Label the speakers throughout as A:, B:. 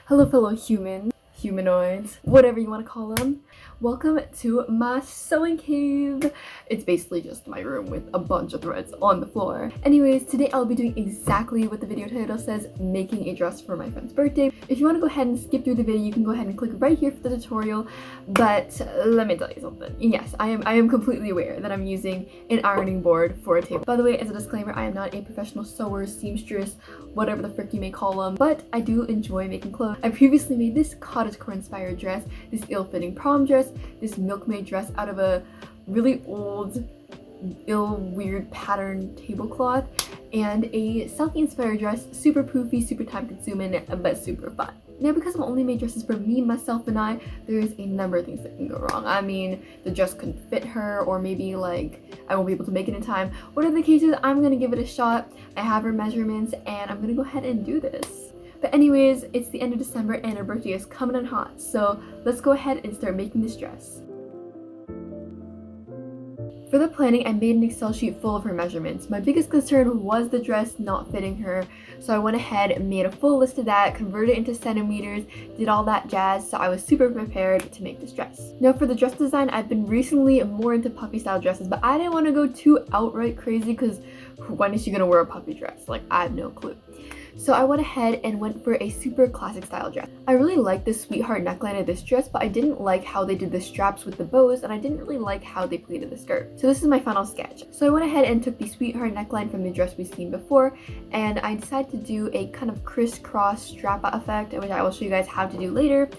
A: Hello fellow humanoids, whatever you want to call them. Welcome to my sewing cave. It's basically just my room with a bunch of threads on the floor. Anyways, today I'll be doing exactly what the video title says, making a dress for my friend's birthday. If you want to go ahead and skip through the video, you can go ahead and click right here for the tutorial. But let me tell you something. Yes, I am completely aware that I'm using an ironing board for a table. By the way, as a disclaimer, I am not a professional sewer, seamstress, whatever the frick you may call them, but I do enjoy making clothes. I previously made this cottagecore inspired dress, this ill-fitting prom dress, this milkmaid dress out of a really old, weird pattern tablecloth, and a Southie inspired dress, super poofy, super time consuming, but super fun. Now, because I've only made dresses for me, myself, and I, there's a number of things that can go wrong. I mean, the dress couldn't fit her, or maybe like I won't be able to make it in time. Whatever the case is, I'm gonna give it a shot. I have her measurements, and I'm gonna go ahead and do this. But anyways, it's the end of December and her birthday is coming in hot, so let's go ahead and start making this dress. For the planning, I made an Excel sheet full of her measurements. My biggest concern was the dress not fitting her, so I went ahead and made a full list of that, converted it into centimeters, did all that jazz, so I was super prepared to make this dress. Now for the dress design, I've been recently more into puffy style dresses, but I didn't want to go too outright crazy because when is she gonna wear a puffy dress? Like, I have no clue. So I went ahead and went for a super classic style dress. I really liked the sweetheart neckline of this dress, but I didn't like how they did the straps with the bows, and I didn't really like how they pleated the skirt. So this is my final sketch. So I went ahead and took the sweetheart neckline from the dress we've seen before, and I decided to do a kind of crisscross strap effect, which I will show you guys how to do later.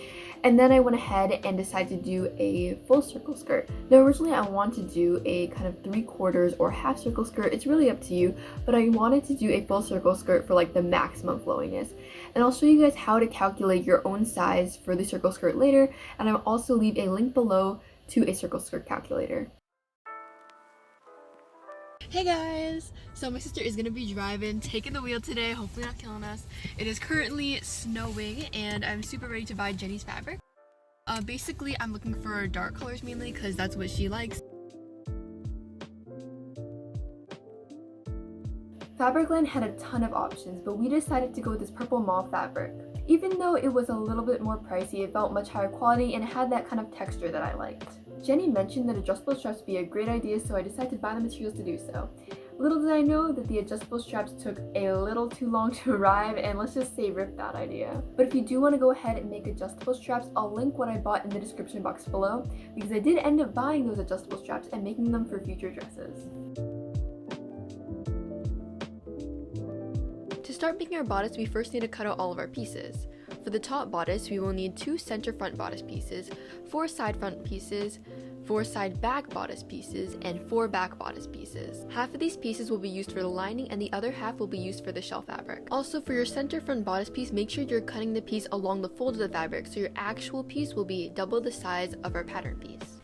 A: And then I went ahead and decided to do a full circle skirt. Now originally I wanted to do a kind of 3/4 or half circle skirt. It's really up to you, but I wanted to do a full circle skirt for like the maximum flowiness. And I'll show you guys how to calculate your own size for the circle skirt later, and I'll also leave a link below to a circle skirt calculator. Hey guys! So my sister is gonna be driving, taking the wheel today, hopefully not killing us. It is currently snowing and I'm super ready to buy Jenny's fabric. Basically I'm looking for dark colors mainly because that's what she likes. Fabricland had a ton of options, but we decided to go with this purple mauve fabric. Even though it was a little bit more pricey, it felt much higher quality and it had that kind of texture that I liked. Jenny mentioned that adjustable straps would be a great idea, so I decided to buy the materials to do so. Little did I know that the adjustable straps took a little too long to arrive, and let's just say rip that idea. But if you do want to go ahead and make adjustable straps, I'll link what I bought in the description box below, because I did end up buying those adjustable straps and making them for future dresses. To start making our bodice, we first need to cut out all of our pieces. For the top bodice, we will need 2 center front bodice pieces, 4 side front pieces, 4 side back bodice pieces, and 4 back bodice pieces. Half of these pieces will be used for the lining and the other half will be used for the shell fabric. Also, for your center front bodice piece, make sure you're cutting the piece along the fold of the fabric so your actual piece will be double the size of our pattern piece.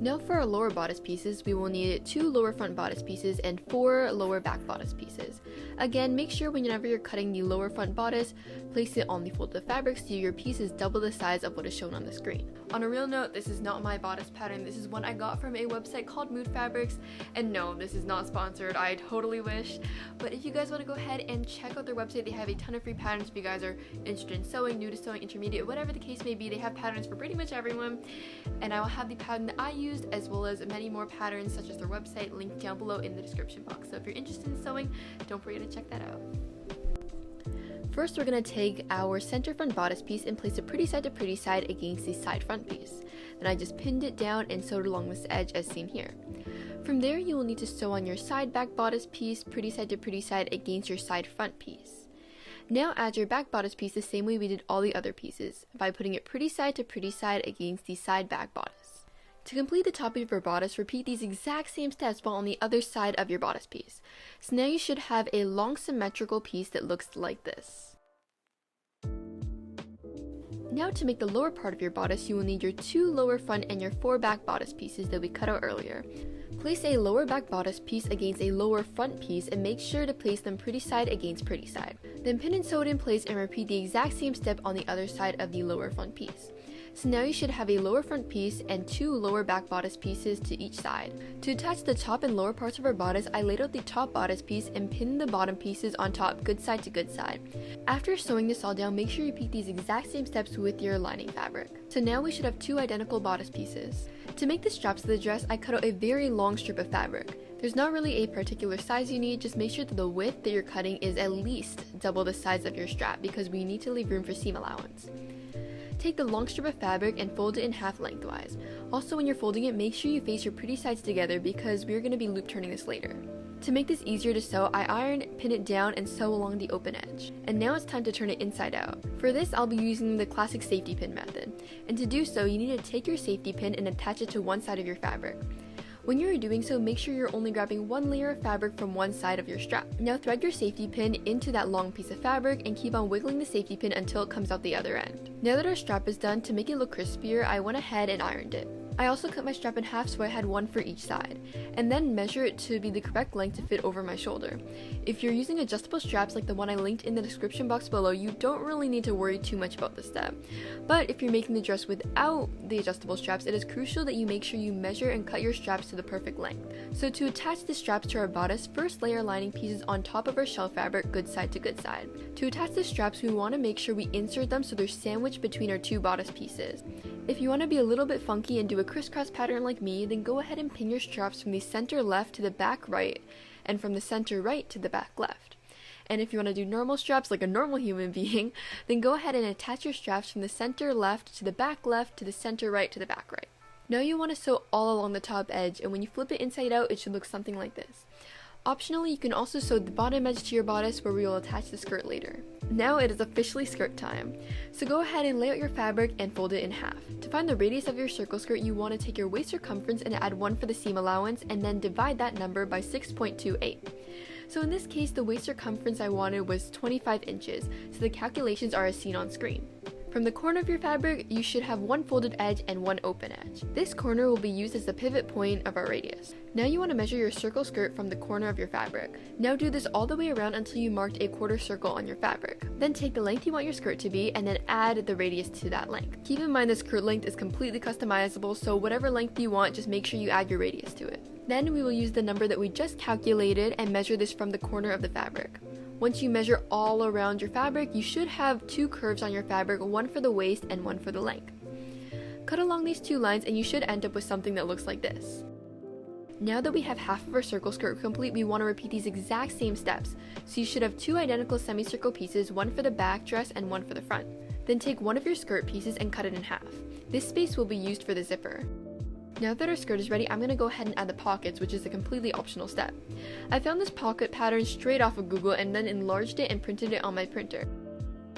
A: Now for our lower bodice pieces, we will need 2 lower front bodice pieces and 4 lower back bodice pieces. Again, make sure whenever you're cutting the lower front bodice, place it on the fold of the fabric so your piece is double the size of what is shown on the screen. On a real note, this is not my bodice pattern. This is one I got from a website called Mood Fabrics, and no, this is not sponsored. I totally wish. But if you guys want to go ahead and check out their website, they have a ton of free patterns if you guys are interested in sewing, new to sewing, intermediate, whatever the case may be. They have patterns for pretty much everyone, and I will have the pattern that I used as well as many more patterns such as their website linked down below in the description box. So if you're interested in sewing, don't forget to check that out. First, we're going to take our center front bodice piece and place it pretty side to pretty side against the side front piece. Then I just pinned it down and sewed along this edge as seen here. From there, you will need to sew on your side back bodice piece pretty side to pretty side against your side front piece. Now add your back bodice piece the same way we did all the other pieces, by putting it pretty side to pretty side against the side back bodice. To complete the top of your bodice, repeat these exact same steps while on the other side of your bodice piece. So now you should have a long symmetrical piece that looks like this. Now to make the lower part of your bodice, you will need your 2 lower front and your 4 back bodice pieces that we cut out earlier. Place a lower back bodice piece against a lower front piece and make sure to place them pretty side against pretty side. Then pin and sew it in place and repeat the exact same step on the other side of the lower front piece. So now you should have a lower front piece and 2 lower back bodice pieces to each side. To attach the top and lower parts of our bodice, I laid out the top bodice piece and pinned the bottom pieces on top, good side to good side. After sewing this all down, make sure you repeat these exact same steps with your lining fabric. So now we should have 2 identical bodice pieces. To make the straps of the dress, I cut out a very long strip of fabric. There's not really a particular size you need, just make sure that the width that you're cutting is at least double the size of your strap because we need to leave room for seam allowance. Take the long strip of fabric and fold it in half lengthwise. Also, when you're folding it, make sure you face your pretty sides together because we're going to be loop turning this later. To make this easier to sew, I iron, pin it down, and sew along the open edge. And now it's time to turn it inside out. For this, I'll be using the classic safety pin method. And to do so, you need to take your safety pin and attach it to one side of your fabric. When you're doing so, make sure you're only grabbing one layer of fabric from one side of your strap. Now thread your safety pin into that long piece of fabric and keep on wiggling the safety pin until it comes out the other end. Now that our strap is done, to make it look crispier, I went ahead and ironed it. I also cut my strap in half so I had one for each side, and then measure it to be the correct length to fit over my shoulder. If you're using adjustable straps like the one I linked in the description box below, you don't really need to worry too much about this step. But if you're making the dress without the adjustable straps, it is crucial that you make sure you measure and cut your straps to the perfect length. So to attach the straps to our bodice, first lay our lining pieces on top of our shell fabric, good side to good side. To attach the straps, we want to make sure we insert them so they're sandwiched between our 2 bodice pieces. If you want to be a little bit funky and do a crisscross pattern like me, then go ahead and pin your straps from the center left to the back right, and from the center right to the back left. And if you want to do normal straps like a normal human being, then go ahead and attach your straps from the center left to the back left to the center right to the back right. Now you want to sew all along the top edge, and when you flip it inside out, it should look something like this. Optionally, you can also sew the bottom edge to your bodice where we will attach the skirt later. Now it is officially skirt time. So go ahead and lay out your fabric and fold it in half. To find the radius of your circle skirt, you want to take your waist circumference and add 1 for the seam allowance and then divide that number by 6.28. So in this case, the waist circumference I wanted was 25 inches, so the calculations are as seen on screen. From the corner of your fabric, you should have 1 folded edge and 1 open edge. This corner will be used as the pivot point of our radius. Now you want to measure your circle skirt from the corner of your fabric. Now do this all the way around until you marked a quarter circle on your fabric. Then take the length you want your skirt to be and then add the radius to that length. Keep in mind the skirt length is completely customizable, so whatever length you want, just make sure you add your radius to it. Then we will use the number that we just calculated and measure this from the corner of the fabric. Once you measure all around your fabric, you should have 2 curves on your fabric, one for the waist and one for the length. Cut along these 2 lines and you should end up with something that looks like this. Now that we have half of our circle skirt complete, we want to repeat these exact same steps. So you should have 2 identical semicircle pieces, one for the back dress and one for the front. Then take one of your skirt pieces and cut it in half. This space will be used for the zipper. Now that our skirt is ready, I'm going to go ahead and add the pockets, which is a completely optional step. I found this pocket pattern straight off of Google and then enlarged it and printed it on my printer.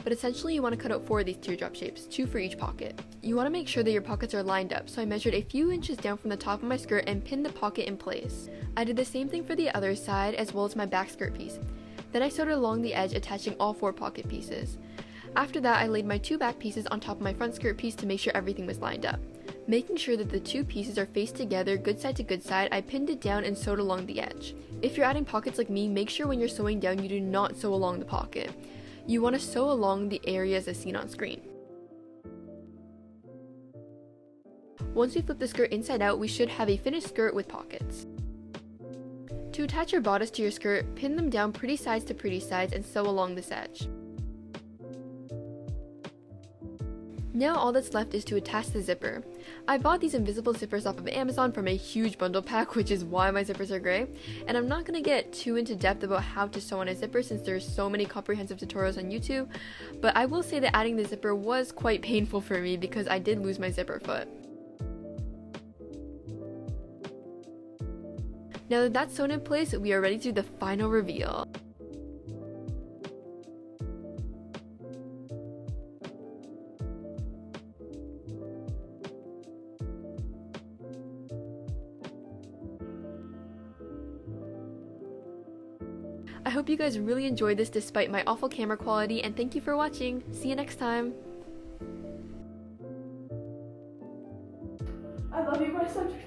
A: But essentially you want to cut out 4 of these teardrop shapes, 2 for each pocket. You want to make sure that your pockets are lined up, so I measured a few inches down from the top of my skirt and pinned the pocket in place. I did the same thing for the other side as well as my back skirt piece. Then I sewed along the edge, attaching all 4 pocket pieces. After that, I laid my 2 back pieces on top of my front skirt piece to make sure everything was lined up. Making sure that the 2 pieces are faced together, good side to good side, I pinned it down and sewed along the edge. If you're adding pockets like me, make sure when you're sewing down you do not sew along the pocket. You want to sew along the areas as seen on screen. Once we flip the skirt inside out, we should have a finished skirt with pockets. To attach your bodice to your skirt, pin them down pretty sides to pretty sides and sew along this edge. Now all that's left is to attach the zipper. I bought these invisible zippers off of Amazon from a huge bundle pack, which is why my zippers are gray, and I'm not going to get too into depth about how to sew on a zipper since there's so many comprehensive tutorials on YouTube, but I will say that adding the zipper was quite painful for me because I did lose my zipper foot. Now that that's sewn in place, we are ready to do the final reveal. I hope you guys really enjoyed this despite my awful camera quality, and thank you for watching. See you next time.
B: I love you, my subject.